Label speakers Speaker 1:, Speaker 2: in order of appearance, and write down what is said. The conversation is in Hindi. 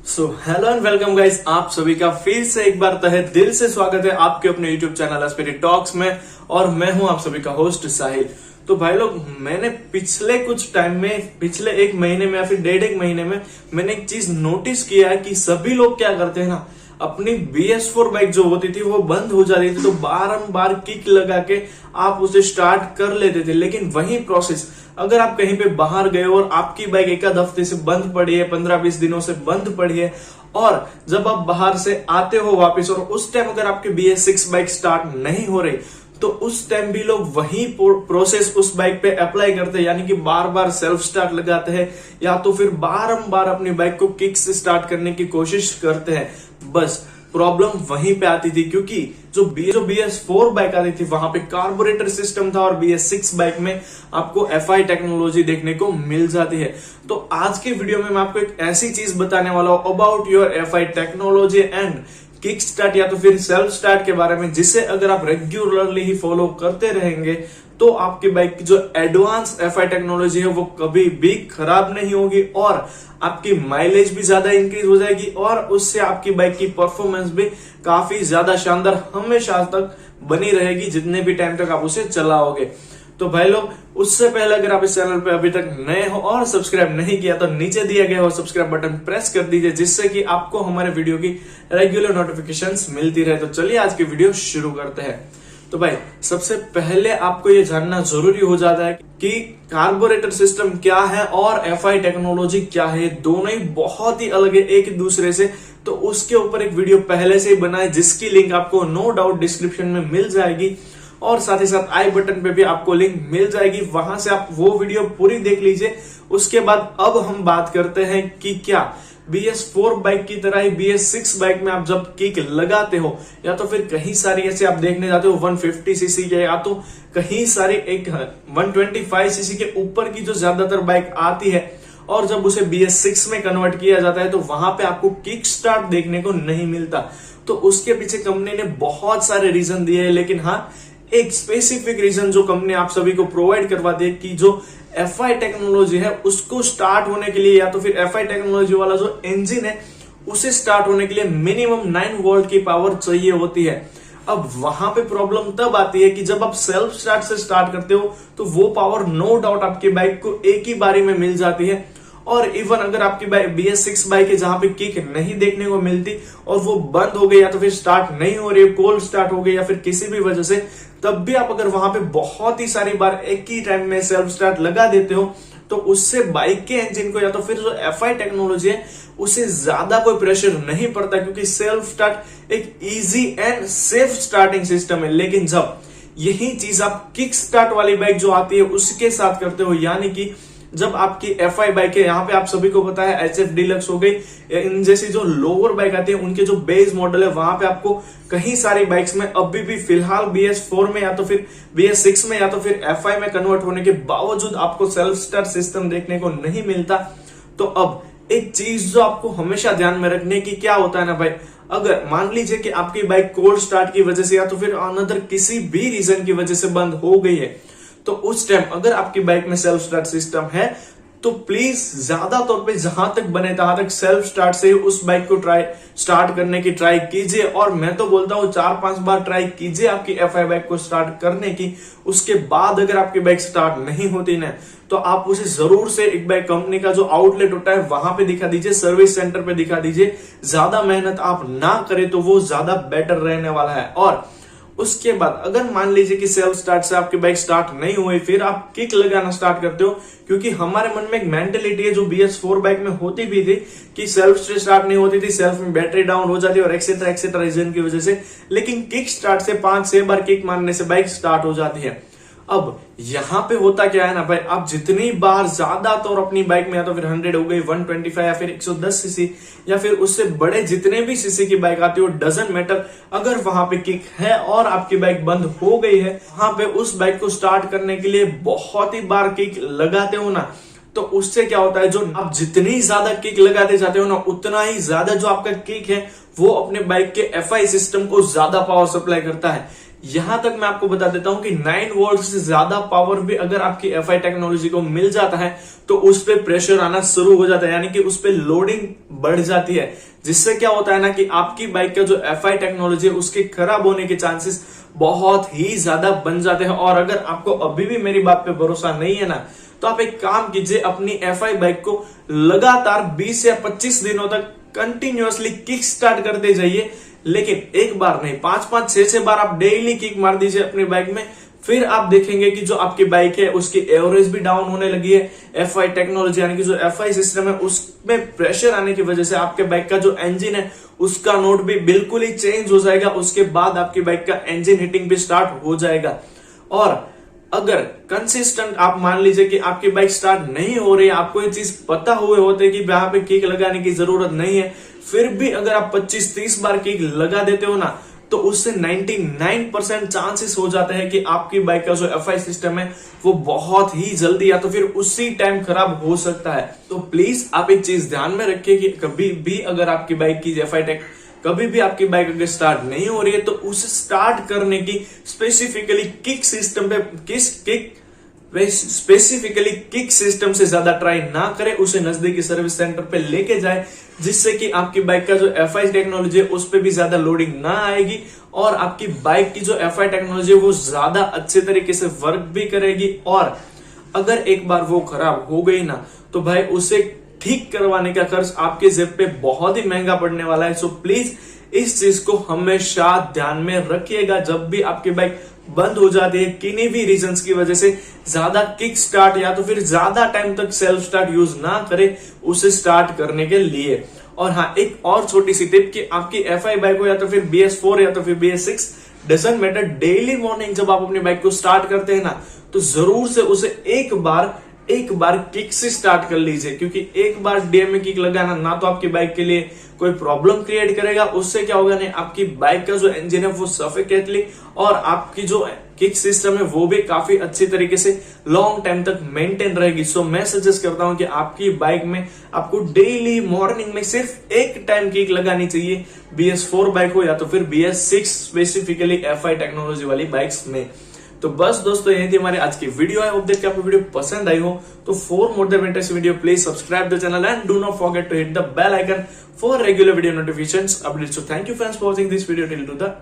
Speaker 1: हेलो एंड वेलकम गाइस, आप सभी का फिर से एक बार तहे दिल से स्वागत है आपके अपने यूट्यूब चैनल स्पिरिट टॉक्स में। और मैं हूं आप सभी का होस्ट साहिल। तो भाई लोग, मैंने पिछले कुछ टाइम में, पिछले एक महीने में या फिर डेढ़ एक महीने में मैंने एक चीज नोटिस किया है कि सभी लोग क्या करते हैं ना, अपनी BS4 बाइक जो होती थी वो बंद हो जाती थी तो बारंबार किक लगा के आप उसे स्टार्ट कर लेते थे। लेकिन वही प्रोसेस अगर आप कहीं पे बाहर गए और आपकी बाइक एक आध हफ्ते से बंद पड़ी है, 15-20 दिनों से बंद पड़ी है, और जब आप बाहर से आते हो वापस और उस टाइम अगर आपकी BS6 बाइक स्टार्ट नहीं हो रही तो उस टाइम भी लोग वही प्रोसेस उस बाइक पे अप्लाई करते हैं, यानी कि बार बार सेल्फ स्टार्ट लगाते हैं या तो फिर बारंबार अपनी बाइक को किक से स्टार्ट करने की कोशिश करते हैं। बस प्रॉब्लम वहीं पे आती थी, क्योंकि जो BS4 बाइक आती थी वहां पे कार्बोरेटर सिस्टम था और BS6 बाइक में आपको FI टेक्नोलॉजी देखने को मिल जाती है। तो आज के वीडियो में मैं आपको एक ऐसी चीज बताने वाला हूं about your FI technology and kick start या तो फिर सेल्फ स्टार्ट के बारे में, जिसे अगर आप रेगुलरली ही फॉलो करते रहेंगे तो आपकी बाइक की जो एडवांस FI टेक्नोलॉजी है वो कभी भी खराब नहीं होगी और आपकी माइलेज भी ज्यादा इंक्रीज हो जाएगी और उससे आपकी बाइक की परफॉर्मेंस भी काफी ज्यादा शानदार हमेशा तक बनी रहेगी जितने भी टाइम तक आप उसे चलाओगे। तो भाई लोग, उससे पहले अगर आप इस चैनल पे अभी तक नए हो और सब्सक्राइब नहीं किया तो नीचे दिया गया हो सब्सक्राइब बटन प्रेस कर दीजिए, जिससे कि आपको हमारे वीडियो की रेगुलर नोटिफिकेशंस मिलती रहे। तो चलिए आज की वीडियो शुरू करते हैं। तो भाई, सबसे पहले आपको ये जानना जरूरी हो जाता है कि कार्बोरेटर सिस्टम क्या है और FI टेक्नोलॉजी क्या है। दोनों ही बहुत ही अलग है एक दूसरे से। तो उसके ऊपर एक वीडियो पहले से ही बना है जिसकी लिंक आपको नो डाउट डिस्क्रिप्शन में मिल जाएगी और साथ ही साथ आई बटन पे भी आपको लिंक मिल जाएगी, वहां से आप वो वीडियो पूरी देख लीजिए। उसके बाद अब हम बात करते हैं कि क्या BS4 बाइक की तरह ही BS6 बाइक में आप जब किक लगाते हो या तो फिर कहीं सारी ऐसे आप देखने जाते हो 150cc के या तो कहीं सारी एक 125cc के ऊपर की जो ज्यादातर बाइक आती है और जब उसे BS6 में कन्वर्ट किया जाता है तो वहां पे आपको किक स्टार्ट देखने को नहीं मिलता। तो उसके पीछे कंपनी ने बहुत सारे रीजन दिए हैं, लेकिन हाँ, एक स्पेसिफिक रीजन जो कंपनी आप सभी को प्रोवाइड करवाती है कि जो FI टेक्नोलॉजी है उसको स्टार्ट होने के लिए या तो फिर FI टेक्नोलॉजी वाला जो इंजन है उसे स्टार्ट होने के लिए मिनिमम 9 वोल्ट की पावर चाहिए होती है। अब वहां पे प्रॉब्लम तब आती है कि जब आप सेल्फ स्टार्ट से स्टार्ट करते हो तो वो पावर नो डाउट आपकी बाइक को एक ही बारी में मिल जाती है। और इवन अगर आपकी बाइक BS6 बाइक है जहां पे किक नहीं देखने को मिलती और वो बंद हो गई या तो फिर स्टार्ट नहीं हो रही है, कोल्ड स्टार्ट हो गई या फिर किसी भी वजह से, तब भी आप अगर वहां पे बहुत ही सारी बार एक ही टाइम में सेल्फ स्टार्ट लगा देते हो तो उससे बाइक के इंजन को या तो फिर जो FI टेक्नोलॉजी है उसे ज्यादा कोई प्रेशर नहीं पड़ता, क्योंकि सेल्फ स्टार्ट एक easy and safe starting system है। लेकिन जब यही चीज आप किक स्टार्ट वाली बाइक जो आती है उसके साथ करते हो, यानी कि जब आपकी FI बाइक है, यहाँ पे आप सभी को पता है HF डिलक्स हो गई, इन जैसी जो लोअर बाइक आती है उनके जो बेस मॉडल है वहां पे आपको कहीं सारी बाइक्स में अभी भी फिलहाल BS4 में या तो फिर BS6 में या तो फिर FI में कन्वर्ट होने के बावजूद आपको सेल्फ स्टार्ट सिस्टम देखने को नहीं मिलता। तो अब एक चीज जो आपको हमेशा ध्यान में रखने की क्या होता है ना भाई, अगर मान लीजिए कि आपकी बाइक कोल्ड स्टार्ट की वजह से या तो फिर अनदर किसी भी रीजन की वजह से बंद हो गई है, तो उस टाइम अगर आपकी बाइक में सेल्फ स्टार्ट सिस्टम है तो प्लीज ज्यादा तौर पे जहां तक बने तहां तक सेल्फ स्टार्ट से उस बाइक को स्टार्ट करने की ट्राई कीजिए। और मैं तो बोलता हूं 4-5 बार ट्राई कीजिए आपकी FI बाइक को स्टार्ट करने की। उसके बाद अगर आपकी बाइक स्टार्ट नहीं होती ना तो आप उसे जरूर से एक बाइक कंपनी का जो आउटलेट होता है वहां पे दिखा दीजिए, सर्विस सेंटर पे दिखा दीजिए। ज्यादा मेहनत आप ना करें तो वो ज्यादा बेटर रहने वाला है। और उसके बाद अगर मान लीजिए कि सेल्फ स्टार्ट से आपकी बाइक स्टार्ट नहीं हुई, फिर आप किक लगाना स्टार्ट करते हो, क्योंकि हमारे मन में एक मेंटेलिटी है जो BS4 बाइक में होती भी थी कि सेल्फ से स्टार्ट नहीं होती थी, सेल्फ में बैटरी डाउन हो जाती है और एक्सेट्रा एक्सेट्रा रीजन की वजह से। लेकिन किक स्टार्ट से 5-6 बार किक मारने से बाइक स्टार्ट हो जाती है। अब यहाँ पे होता क्या है ना भाई, आप जितनी बार ज्यादा तौर अपनी बाइक में या तो फिर 100 हो गई, 125 या फिर 110cc या फिर उससे बड़े जितने भी सीसी की बाइक आती हो, डजंट मैटर, अगर वहां पे किक है और आपकी बाइक बंद हो गई है, वहां पे उस बाइक को स्टार्ट करने के लिए बहुत ही बार किक लगाते हो ना, तो उससे क्या होता है, जो आप जितनी ज्यादा किक लगाते जाते हो ना उतना ही ज्यादा जो आपका किक है वो अपने बाइक के FI सिस्टम को ज्यादा पावर सप्लाई करता है। यहां तक मैं आपको बता देता हूं कि 9 वोल्ट से ज्यादा पावर भी अगर आपकी FI टेक्नोलॉजी को मिल जाता है तो उस पे प्रेशर आना शुरू हो जाता है, यानी कि उस पे लोडिंग बढ़ जाती है, जिससे क्या होता है ना कि आपकी बाइक का जो FI टेक्नोलॉजी है उसके खराब होने के चांसेस बहुत ही ज्यादा बन जाते हैं। और अगर आपको अभी भी मेरी बात पे भरोसा नहीं है ना, तो आप एक काम कीजिए, अपनी FI बाइक को लगातार 20 या 25 दिनों तक कंटिन्यूअसली किक स्टार्ट करते जाइए, लेकिन एक बार नहीं, 5-5, 6-6 बार आप डेली किक मार दीजिए अपनी बाइक में। फिर आप देखेंगे कि जो आपकी बाइक है उसकी एवरेज भी डाउन होने लगी है। FI टेक्नोलॉजी यानी कि जो FI सिस्टम है उसमें प्रेशर आने की वजह से आपके बाइक का जो इंजन है उसका नोट भी बिल्कुल ही चेंज हो जाएगा। उसके बाद आपकी बाइक का इंजन हीटिंग भी स्टार्ट हो जाएगा। और अगर कंसिस्टेंट आप मान लीजिए कि आपकी बाइक स्टार्ट नहीं हो रही है, आपको ये चीज पता हुए होते कि वहां पे किक लगाने की जरूरत नहीं है, फिर भी अगर आप 25-30 बार किक लगा देते हो ना, तो उससे 99% चांसेस हो जाते हैं कि आपकी बाइक का जो FI सिस्टम है वो बहुत ही जल्दी या तो फिर उसी टाइम खराब हो सकता है। तो प्लीज आप एक चीज ध्यान में रखिए कि कभी भी अगर आपकी बाइक की FI टेक कभी भी आपकी बाइक अगर स्टार्ट नहीं हो रही है तो उसे स्टार्ट करने की स्पेसिफिकली किक सिस्टम से ज्यादा ट्राई ना करें, उसे नजदीकी सर्विस सेंटर पे लेके जाए, जिससे कि आपकी बाइक का जो FI टेक्नोलॉजी है उस पर भी ज्यादा लोडिंग ना आएगी और आपकी बाइक की जो FI टेक्नोलॉजी है वो ज्यादा अच्छे तरीके से वर्क भी करेगी। और अगर एक बार वो खराब हो गई ना, तो भाई उसे ठीक करवाने का खर्च आपके जेब पे बहुत ही महंगा पड़ने वाला है। सो प्लीज इस चीज को हमेशा ध्यान में रखिएगा। जब भी आपकी बाइक बंद हो जाती है किन्हीं भी रीजंस की वजह से, ज्यादा किक स्टार्ट या तो फिर ज्यादा टाइम तक सेल्फ स्टार्ट यूज ना करे उसे स्टार्ट करने के लिए। और हाँ, एक और छोटी सी टिप कि आपकी FI बाइक हो या तो फिर BS4 या तो फिर BS6, doesn't matter, daily morning जब आप अपनी बाइक को स्टार्ट करते हैं ना, तो जरूर से उसे एक बार किक से स्टार्ट कर लीजिए, क्योंकि एक बार DM में किक लगाना ना तो आपकी बाइक के लिए कोई प्रॉब्लम क्रिएट करेगा, उससे क्या होगा नहीं, आपकी बाइक का जो इंजन है वो सफिकेटली और आपकी जो किक सिस्टम है वो भी काफी अच्छी तरीके से लॉन्ग टाइम तक मेंटेन रहेगी। सो मैं सजेस्ट करता हूं कि आपकी बाइक में आपको डेली मॉर्निंग में सिर्फ एक टाइम किक लगानी चाहिए, BS4 बाइक हो या तो फिर BS6, स्पेसिफिकली FI टेक्नोलॉजी वाली बाइक्स में। तो बस दोस्तों, यही थी हमारी आज की वीडियो है। उम्मीद है कि आपको वीडियो पसंद आई हो। तो for more then interesting video please subscribe the channel and do not forget to hit the bell icon for regular video notifications updates. So thank you friends for watching this video till to the